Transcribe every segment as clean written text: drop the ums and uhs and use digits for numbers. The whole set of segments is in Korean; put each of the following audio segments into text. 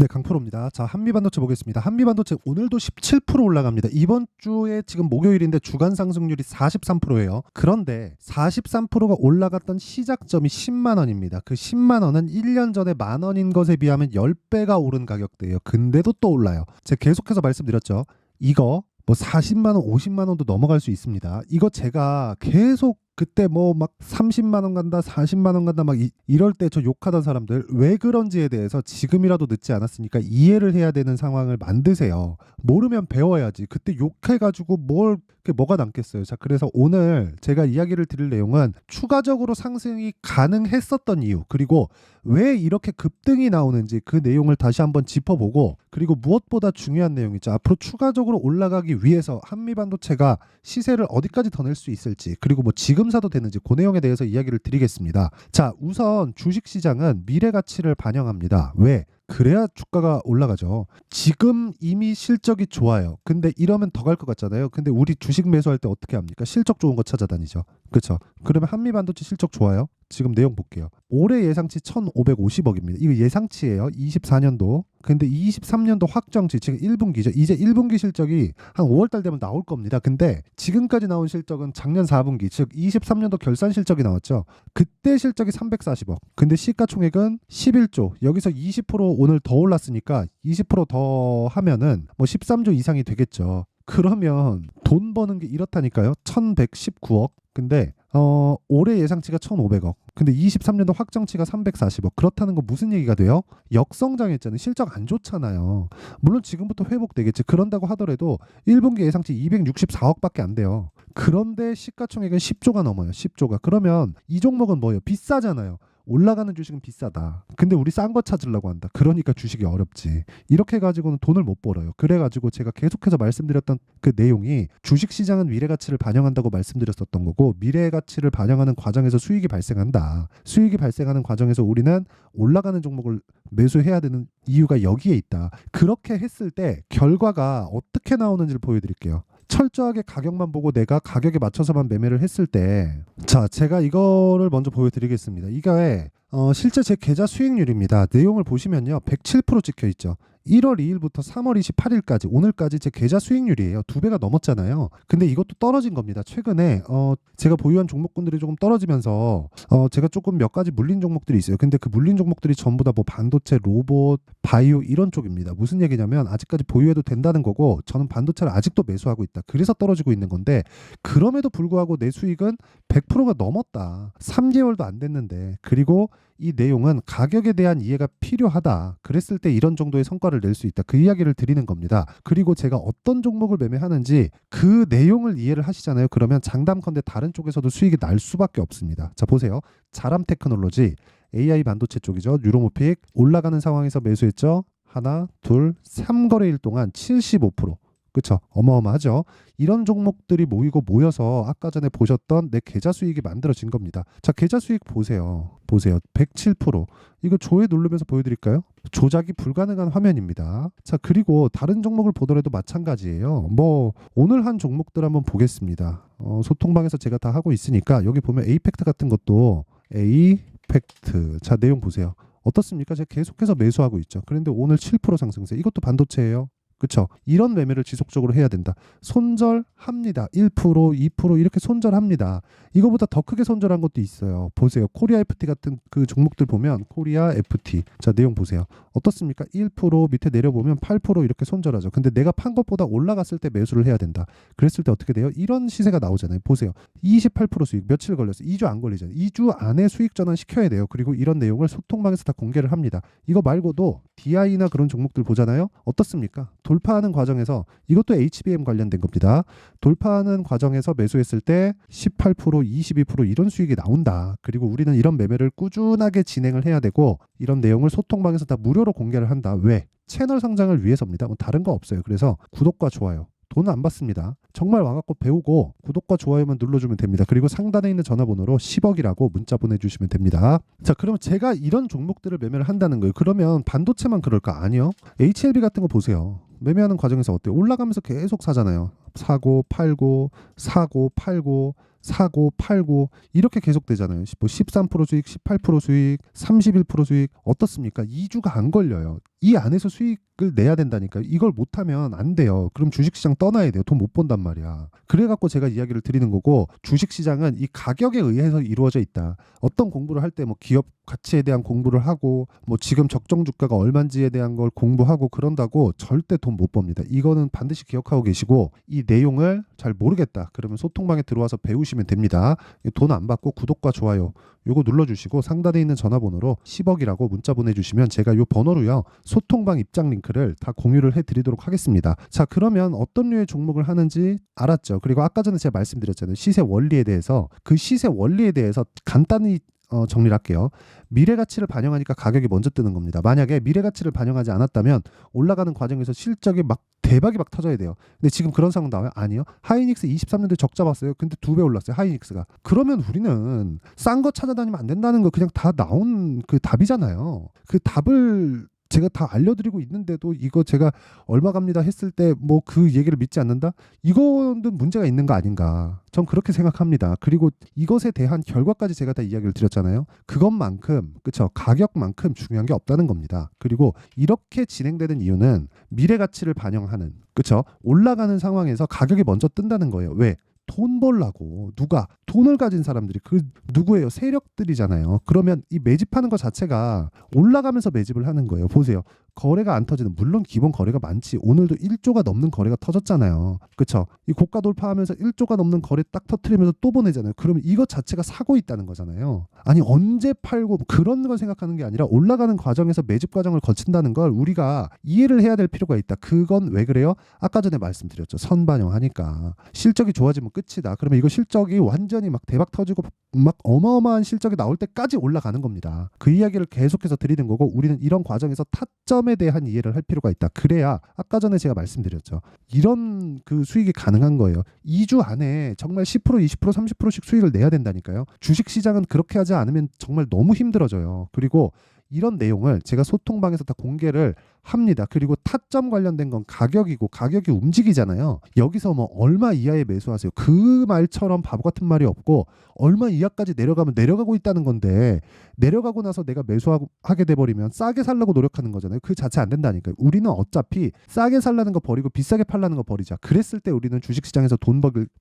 네, 강프로입니다. 자, 한미반도체 보겠습니다. 한미반도체 오늘도 17% 올라갑니다. 이번 주에 지금 목요일인데 주간 상승률이 43%예요. 그런데 43%가 올라갔던 시작점이 10만 원입니다. 그 10만 원은 1년 전에 만 원인 것에 비하면 10배가 오른 가격대예요. 근데도 또 올라요. 제가 계속해서 말씀드렸죠. 이거 뭐 40만 원, 50만 원도 넘어갈 수 있습니다. 이거 제가 계속 그때 뭐 막 30만 원 간다, 40만 원 간다 막 이럴 때 저 욕하던 사람들 왜 그런지에 대해서 지금이라도 늦지 않았으니까 이해를 해야 되는 상황을 만드세요. 모르면 배워야지. 그때 욕해가지고 뭐가 남겠어요. 자, 그래서 오늘 제가 이야기를 드릴 내용은 추가적으로 상승이 가능했었던 이유, 그리고 왜 이렇게 급등이 나오는지 그 내용을 다시 한번 짚어보고, 그리고 무엇보다 중요한 내용이죠. 앞으로 추가적으로 올라가기 위해서 한미반도체가 시세를 어디까지 더 낼 수 있을지, 그리고 뭐 지금 사도 되는지 그 내용에 대해서 이야기를 드리겠습니다. 자, 우선 주식시장은 미래 가치를 반영합니다. 왜? 그래야 주가가 올라가죠. 지금 이미 실적이 좋아요. 근데 이러면 더 갈 것 같잖아요. 근데 우리 주식 매수할 때 어떻게 합니까? 실적 좋은 거 찾아다니죠. 그렇죠? 그러면 한미반도체 실적 좋아요? 지금 내용 볼게요. 올해 예상치 1,550억입니다. 이거 예상치예요. 24년도. 근데 23년도 확정치 지금 1분기죠. 이제 1분기 실적이 한 5월달 되면 나올 겁니다. 근데 지금까지 나온 실적은 작년 4분기, 즉 23년도 결산 실적이 나왔죠. 그때 실적이 340억. 근데 시가총액은 11조. 여기서 20% 오늘 더 올랐으니까 20%더 하면은 뭐 13조 이상이 되겠죠. 그러면 돈 버는 게 이렇다니까요. 1,119억. 근데 올해 예상치가 1,500억. 근데 23년도 확정치가 340억. 그렇다는 건 무슨 얘기가 돼요? 역성장했잖아요. 실적 안 좋잖아요. 물론 지금부터 회복되겠지. 그런다고 하더라도 1분기 예상치 264억밖에 안 돼요. 그런데 시가총액은 10조가 넘어요. 10조가. 그러면 이 종목은 뭐예요? 비싸잖아요. 올라가는 주식은 비싸다. 근데 우리 싼 거 찾으려고 한다. 그러니까 주식이 어렵지. 이렇게 가지고는 돈을 못 벌어요. 그래가지고 제가 계속해서 말씀드렸던 그 내용이 주식시장은 미래가치를 반영한다고 말씀드렸었던 거고, 미래가치를 반영하는 과정에서 수익이 발생한다. 수익이 발생하는 과정에서 우리는 올라가는 종목을 매수해야 되는 이유가 여기에 있다. 그렇게 했을 때 결과가 어떻게 나오는지를 보여드릴게요. 철저하게 가격만 보고 내가 가격에 맞춰서만 매매를 했을 때, 자, 제가 이거를 먼저 보여드리겠습니다. 이게 실제 제 계좌 수익률입니다. 내용을 보시면요, 107% 찍혀 있죠. 1월 2일부터 3월 28일까지 오늘까지 제 계좌 수익률이에요. 2배가 넘었잖아요. 근데 이것도 떨어진 겁니다. 최근에 제가 보유한 종목군들이 조금 떨어지면서 제가 조금 몇 가지 물린 종목들이 있어요. 근데 그 물린 종목들이 전부 다 뭐 반도체, 로봇, 바이오 이런 쪽입니다. 무슨 얘기냐면 아직까지 보유해도 된다는 거고, 저는 반도체를 아직도 매수하고 있다. 그래서 떨어지고 있는 건데, 그럼에도 불구하고 내 수익은 100%가 넘었다. 3개월도 안 됐는데. 그리고 이 내용은 가격에 대한 이해가 필요하다. 그랬을 때 이런 정도의 성과를 낼 수 있다. 그 이야기를 드리는 겁니다. 그리고 제가 어떤 종목을 매매하는지 그 내용을 이해를 하시잖아요. 그러면 장담컨대 다른 쪽에서도 수익이 날 수밖에 없습니다. 자, 보세요. 자람 테크놀로지, AI 반도체 쪽이죠. 뉴로모픽 올라가는 상황에서 매수했죠. 하나, 둘, 3거래일 동안 75%. 그쵸? 어마어마하죠. 이런 종목들이 모여서 아까 전에 보셨던 내 계좌 수익이 만들어진 겁니다. 자, 계좌 수익 보세요. 107%. 이거 조회 누르면서 보여드릴까요? 조작이 불가능한 화면입니다. 자, 그리고 다른 종목을 보더라도 마찬가지예요. 뭐 오늘 한 종목들 한번 보겠습니다. 소통방에서 제가 다 하고 있으니까 여기 보면 에이펙트 같은 것도 에이펙트. 자, 내용 보세요. 어떻습니까? 제가 계속해서 매수하고 있죠. 그런데 오늘 7% 상승세. 이것도 반도체예요. 그렇죠? 이런 매매를 지속적으로 해야 된다. 손절합니다. 1%, 2% 이렇게 손절합니다. 이거보다 더 크게 손절한 것도 있어요. 보세요. 코리아 FT 같은 그 종목들 보면 코리아 FT. 자, 내용 보세요. 어떻습니까? 1% 밑에 내려보면 8% 이렇게 손절하죠. 근데 내가 판 것보다 올라갔을 때 매수를 해야 된다. 그랬을 때 어떻게 돼요? 이런 시세가 나오잖아요. 보세요. 28% 수익. 며칠 걸렸어요? 2주 안 걸리잖아요. 2주 안에 수익 전환 시켜야 돼요. 그리고 이런 내용을 소통방에서 다 공개를 합니다. 이거 말고도 DI나 그런 종목들 보잖아요. 어떻습니까? 돌파하는 과정에서, 이것도 HBM 관련된 겁니다. 돌파하는 과정에서 매수했을 때 18%, 22% 이런 수익이 나온다. 그리고 우리는 이런 매매를 꾸준하게 진행을 해야 되고, 이런 내용을 소통방에서 다 무료로 공개를 한다. 왜? 채널 성장을 위해서입니다. 뭐 다른 거 없어요. 그래서 구독과 좋아요. 돈 안 받습니다. 정말 와갖고 배우고 구독과 좋아요만 눌러주면 됩니다. 그리고 상단에 있는 전화번호로 10억이라고 문자 보내주시면 됩니다. 자, 그러면 제가 이런 종목들을 매매를 한다는 거예요. 그러면 반도체만 그럴까? 아니요. HLB 같은 거 보세요. 매매하는 과정에서 어때요? 올라가면서 계속 사잖아요. 사고 팔고 사고 팔고 사고 팔고 이렇게 계속 되잖아요. 뭐 13% 수익, 18% 수익, 31% 수익 어떻습니까? 2주가 안 걸려요. 이 안에서 수익을 내야 된다니까요. 이걸 못하면 안 돼요. 그럼 주식시장 떠나야 돼요. 돈 못 번단 말이야. 그래갖고 제가 이야기를 드리는 거고, 주식시장은 이 가격에 의해서 이루어져 있다. 어떤 공부를 할 때 뭐 기업 가치에 대한 공부를 하고 뭐 지금 적정 주가가 얼마인지에 대한 걸 공부하고 그런다고 절대 돈 못 법니다. 이거는 반드시 기억하고 계시고, 이 내용을 잘 모르겠다 그러면 소통방에 들어와서 배우시면 됩니다. 돈 안 받고 구독과 좋아요 요거 눌러주시고 상단에 있는 전화번호로 10억이라고 문자 보내주시면 제가 요 번호로요 소통방 입장 링크를 다 공유를 해드리도록 하겠습니다. 자, 그러면 어떤 류의 종목을 하는지 알았죠. 그리고 아까 전에 제가 말씀드렸잖아요. 시세 원리에 대해서, 그 시세 원리에 대해서 간단히 정리를 할게요. 미래 가치를 반영하니까 가격이 먼저 뜨는 겁니다. 만약에 미래 가치를 반영하지 않았다면 올라가는 과정에서 실적이 막 대박이 막 터져야 돼요. 근데 지금 그런 상황 나와요? 아니요. 하이닉스 23년도에 적자 봤어요. 근데 2배 올랐어요. 하이닉스가. 그러면 우리는 싼 거 찾아다니면 안 된다는 거 그냥 다 나온 그 답이잖아요. 그 답을 제가 다 알려드리고 있는데도 이거 제가 얼마 갑니다 했을 때 뭐 그 얘기를 믿지 않는다? 이거는 문제가 있는 거 아닌가. 전 그렇게 생각합니다. 그리고 이것에 대한 결과까지 제가 다 이야기를 드렸잖아요. 그것만큼, 그쵸, 가격만큼 중요한 게 없다는 겁니다. 그리고 이렇게 진행되는 이유는 미래 가치를 반영하는, 그쵸, 올라가는 상황에서 가격이 먼저 뜬다는 거예요. 왜? 돈 벌라고. 누가? 돈을 가진 사람들이. 그 누구예요? 세력들이잖아요. 그러면 이 매집하는 것 자체가 올라가면서 매집을 하는 거예요. 보세요. 거래가 안 터지는, 물론 기본 거래가 많지. 오늘도 1조가 넘는 거래가 터졌잖아요. 그쵸? 이 고가 돌파하면서 1조가 넘는 거래 딱 터트리면서 또 보내잖아요. 그러면 이것 자체가 사고 있다는 거잖아요. 아니, 언제 팔고 그런 걸 생각하는 게 아니라 올라가는 과정에서 매집 과정을 거친다는 걸 우리가 이해를 해야 될 필요가 있다. 그건 왜 그래요? 아까 전에 말씀드렸죠. 선반영하니까. 실적이 좋아지면 끝이다. 그러면 이거 실적이 완전히 막 대박 터지고 막 어마어마한 실적이 나올 때까지 올라가는 겁니다. 그 이야기를 계속해서 드리는 거고, 우리는 이런 과정에서 타점에 대한 이해를 할 필요가 있다. 그래야 아까 전에 제가 말씀드렸죠. 이런 그 수익이 가능한 거예요. 2주 안에 정말 10%, 20%, 30%씩 수익을 내야 된다니까요. 주식시장은 그렇게 하지 않으면 정말 너무 힘들어져요. 그리고 이런 내용을 제가 소통방에서 다 공개를 합니다. 그리고 타점 관련된 건 가격이고, 가격이 움직이잖아요. 여기서 뭐 얼마 이하에 매수하세요, 그 말처럼 바보 같은 말이 없고, 얼마 이하까지 내려가면 내려가고 있다는 건데, 내려가고 나서 내가 매수하게 돼버리면 싸게 살려고 노력하는 거잖아요. 그 자체 안 된다니까요. 우리는 어차피 싸게 살라는 거 버리고 비싸게 팔라는 거 버리자. 그랬을 때 우리는 주식시장에서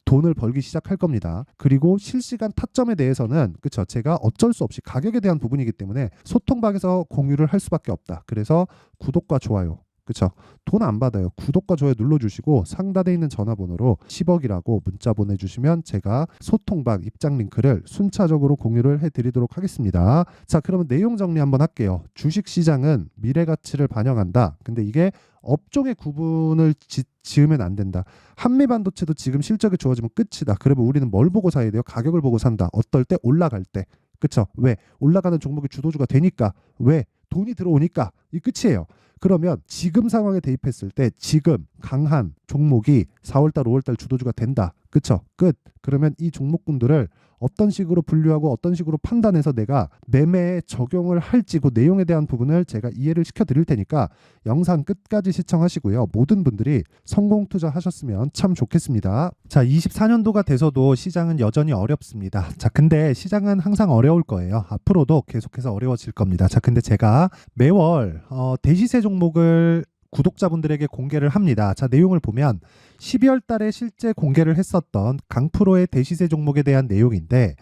돈을 벌기 시작할 겁니다. 그리고 실시간 타점에 대해서는, 그쵸, 제가 어쩔 수 없이 가격에 대한 부분이기 때문에 소통방에서 공유를 할 수밖에 없다. 그래서 구독과 좋아요, 그쵸, 돈 안 받아요. 구독과 좋아요 눌러주시고 상단에 있는 전화번호로 10억이라고 문자 보내주시면 제가 소통방 입장 링크를 순차적으로 공유를 해드리도록 하겠습니다. 자, 그러면 내용 정리 한번 할게요. 주식시장은 미래가치를 반영한다. 근데 이게 업종의 구분을 지으면 안 된다. 한미반도체도 지금 실적이 좋아지면 끝이다. 그러면 우리는 뭘 보고 사야 돼요? 가격을 보고 산다. 어떨 때? 올라갈 때. 그쵸? 왜? 올라가는 종목이 주도주가 되니까. 왜? 돈이 들어오니까. 이 끝이에요. 그러면 지금 상황에 대입했을 때 지금 강한 종목이 4월달, 5월달 주도주가 된다. 그쵸? 끝. 그러면 이 종목군들을 어떤 식으로 분류하고 어떤 식으로 판단해서 내가 매매에 적용을 할지, 그 내용에 대한 부분을 제가 이해를 시켜드릴 테니까 영상 끝까지 시청하시고요. 모든 분들이 성공 투자하셨으면 참 좋겠습니다. 자, 24년도가 돼서도 시장은 여전히 어렵습니다. 자, 근데 시장은 항상 어려울 거예요. 앞으로도 계속해서 어려워질 겁니다. 자, 근데 제가 매월 대시세 종목을 구독자분들에게 공개를 합니다. 자, 내용을 보면 12월 달에 실제 공개를 했었던 강프로의 대시세 종목에 대한 내용인데,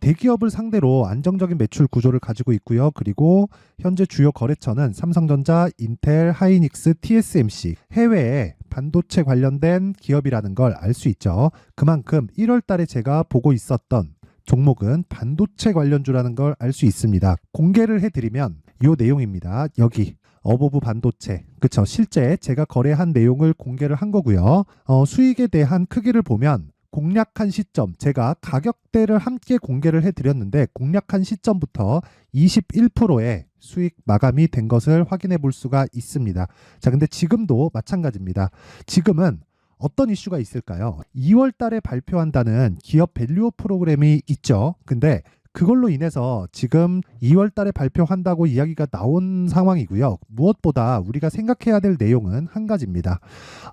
대기업을 상대로 안정적인 매출 구조를 가지고 있고요. 그리고 현재 주요 거래처는 삼성전자, 인텔, 하이닉스, TSMC, 해외에 반도체 관련된 기업이라는 걸 알 수 있죠. 그만큼 1월 달에 제가 보고 있었던 종목은 반도체 관련주라는 걸 알 수 있습니다. 공개를 해드리면 이 내용입니다. 여기 어보브 반도체, 그쵸, 실제 제가 거래한 내용을 공개를 한 거고요. 수익에 대한 크기를 보면 공략한 시점, 제가 가격대를 함께 공개를 해드렸는데 공략한 시점부터 21%의 수익 마감이 된 것을 확인해 볼 수가 있습니다. 자, 근데 지금도 마찬가지입니다. 지금은 어떤 이슈가 있을까요? 2월 달에 발표한다는 기업 밸류업 프로그램이 있죠. 근데 그걸로 인해서 지금 2월 달에 발표한다고 이야기가 나온 상황이고요. 무엇보다 우리가 생각해야 될 내용은 한 가지입니다.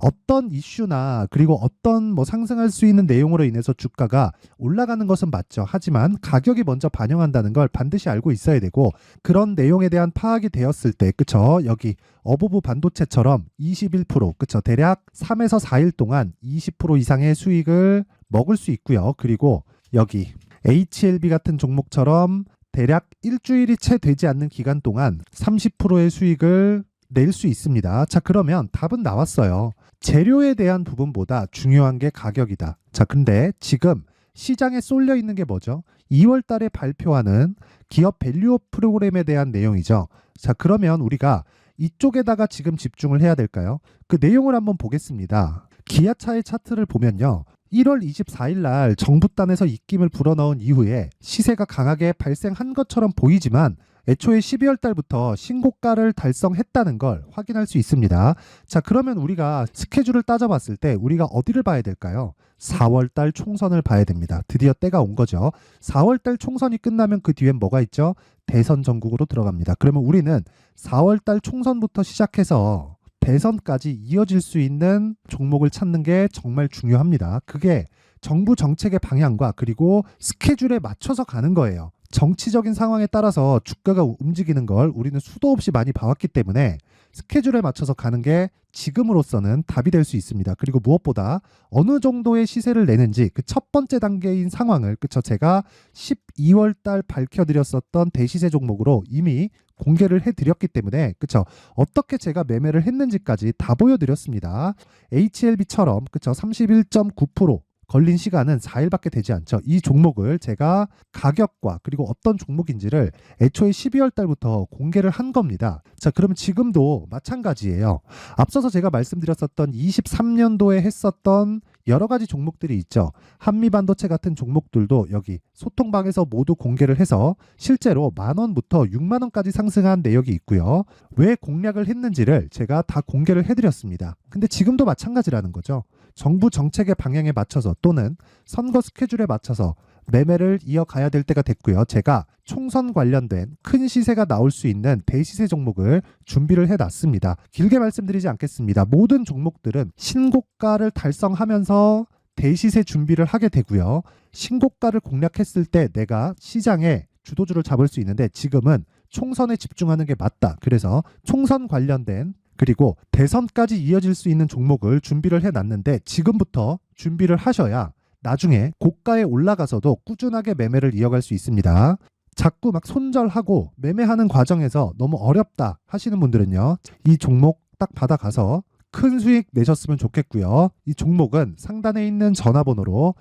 어떤 이슈나 그리고 어떤 뭐 상승할 수 있는 내용으로 인해서 주가가 올라가는 것은 맞죠. 하지만 가격이 먼저 반영한다는 걸 반드시 알고 있어야 되고, 그런 내용에 대한 파악이 되었을 때, 그쵸? 여기 어부부 반도체처럼 21%, 그쵸? 대략 3에서 4일 동안 20% 이상의 수익을 먹을 수 있고요. 그리고 여기 HLB 같은 종목처럼 대략 일주일이 채 되지 않는 기간 동안 30%의 수익을 낼 수 있습니다. 자, 그러면 답은 나왔어요. 재료에 대한 부분보다 중요한 게 가격이다. 자, 근데 지금 시장에 쏠려 있는 게 뭐죠? 2월 달에 발표하는 기업 밸류업 프로그램에 대한 내용이죠. 자, 그러면 우리가 이쪽에다가 지금 집중을 해야 될까요? 그 내용을 한번 보겠습니다. 기아차의 차트를 보면요. 1월 24일 날 정부단에서 입김을 불어넣은 이후에 시세가 강하게 발생한 것처럼 보이지만 애초에 12월 달부터 신고가를 달성했다는 걸 확인할 수 있습니다. 자, 그러면 우리가 스케줄을 따져봤을 때 우리가 어디를 봐야 될까요? 4월 달 총선을 봐야 됩니다. 드디어 때가 온 거죠. 4월 달 총선이 끝나면 그 뒤엔 뭐가 있죠? 대선 전국으로 들어갑니다. 그러면 우리는 4월 달 총선부터 시작해서 대선까지 이어질 수 있는 종목을 찾는 게 정말 중요합니다. 그게 정부 정책의 방향과 그리고 스케줄에 맞춰서 가는 거예요. 정치적인 상황에 따라서 주가가 움직이는 걸 우리는 수도 없이 많이 봐왔기 때문에 스케줄에 맞춰서 가는 게 지금으로서는 답이 될 수 있습니다. 그리고 무엇보다 어느 정도의 시세를 내는지 그 첫 번째 단계인 상황을, 그쵸, 제가 12월 달 밝혀드렸었던 대시세 종목으로 이미 공개를 해드렸기 때문에, 그쵸, 어떻게 제가 매매를 했는지까지 다 보여드렸습니다. HLB처럼, 그쵸, 31.9% 걸린 시간은 4일밖에 되지 않죠. 이 종목을 제가 가격과 그리고 어떤 종목인지를 애초에 12월 달부터 공개를 한 겁니다. 자, 그러면 지금도 마찬가지예요. 앞서서 제가 말씀드렸었던 23년도에 했었던 여러 가지 종목들이 있죠. 한미반도체 같은 종목들도 여기 소통방에서 모두 공개를 해서 실제로 10,000원부터 60,000원까지 상승한 내역이 있고요. 왜 공략을 했는지를 제가 다 공개를 해드렸습니다. 근데 지금도 마찬가지라는 거죠. 정부 정책의 방향에 맞춰서 또는 선거 스케줄에 맞춰서 매매를 이어가야 될 때가 됐고요. 제가 총선 관련된 큰 시세가 나올 수 있는 대시세 종목을 준비를 해놨습니다. 길게 말씀드리지 않겠습니다. 모든 종목들은 신고가를 달성하면서 대시세 준비를 하게 되고요. 신고가를 공략했을 때 내가 시장에 주도주를 잡을 수 있는데 지금은 총선에 집중하는 게 맞다. 그래서 총선 관련된 그리고 대선까지 이어질 수 있는 종목을 준비를 해놨는데 지금부터 준비를 하셔야 나중에 고가에 올라가서도 꾸준하게 매매를 이어갈 수 있습니다. 자꾸 막 손절하고 매매하는 과정에서 너무 어렵다 하시는 분들은요, 이 종목 딱 받아가서 큰 수익 내셨으면 좋겠고요. 이 종목은 상단에 있는 전화번호로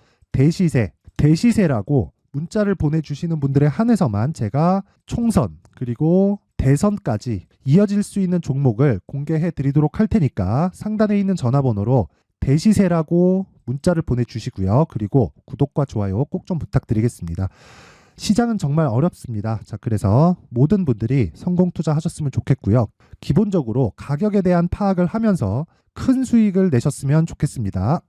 대시세라고 문자를 보내주시는 분들에 한해서만 제가 총선 그리고 대선까지 이어질 수 있는 종목을 공개해 드리도록 할 테니까 상단에 있는 전화번호로 대시세라고 문자를 보내주시고요. 그리고 구독과 좋아요 꼭 좀 부탁드리겠습니다. 시장은 정말 어렵습니다. 자, 그래서 모든 분들이 성공 투자하셨으면 좋겠고요. 기본적으로 가격에 대한 파악을 하면서 큰 수익을 내셨으면 좋겠습니다.